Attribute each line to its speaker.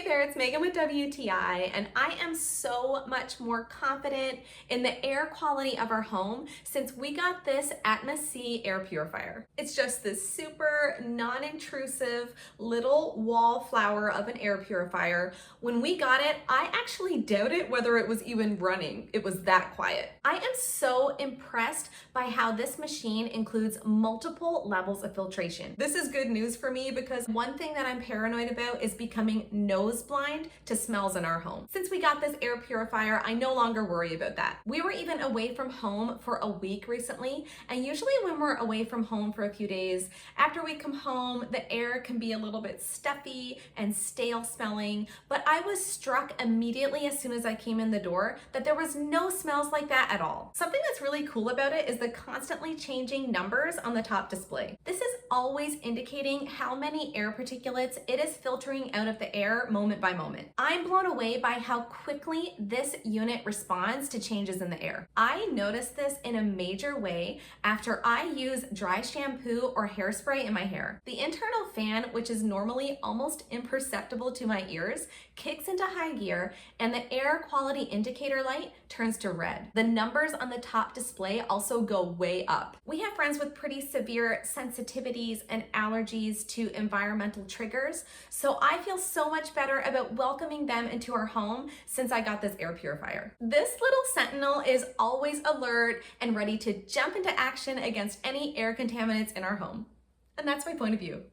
Speaker 1: there, it's Megan with WTI, and I am so much more confident in the air quality of our home since we got this AtmosC air purifier. It's just this super non-intrusive little wallflower of an air purifier. When we got it, I actually doubted whether it was even running. It was that quiet. I am so impressed by how this machine includes multiple levels of filtration. This is good news for me because one thing that I'm paranoid about is becoming nose blind to smells in our home. Since we got this air purifier, I no longer worry about that. We were even away from home for a week recently, and usually when we're away from home for a few days, after we come home, the air can be a little bit stuffy and stale smelling, but I was struck immediately as soon as I came in the door that there was no smells like that at all. Something that's really cool about it is the constantly changing numbers on the top display. This is always indicating how many air particulates it is filtering out of the air moment by moment. I'm blown away by how quickly this unit responds to changes in the air. I noticed this in a major way after I use dry shampoo or hairspray in my hair. The internal fan, which is normally almost imperceptible to my ears, kicks into high gear and the air quality indicator light turns to red. The numbers on the top display also go way up. We have friends with pretty severe sensitivities and allergies to environmental triggers, so I feel so much better about welcoming them into our home since I got this air purifier. This little sentinel is always alert and ready to jump into action against any air contaminants in our home. And that's my point of view.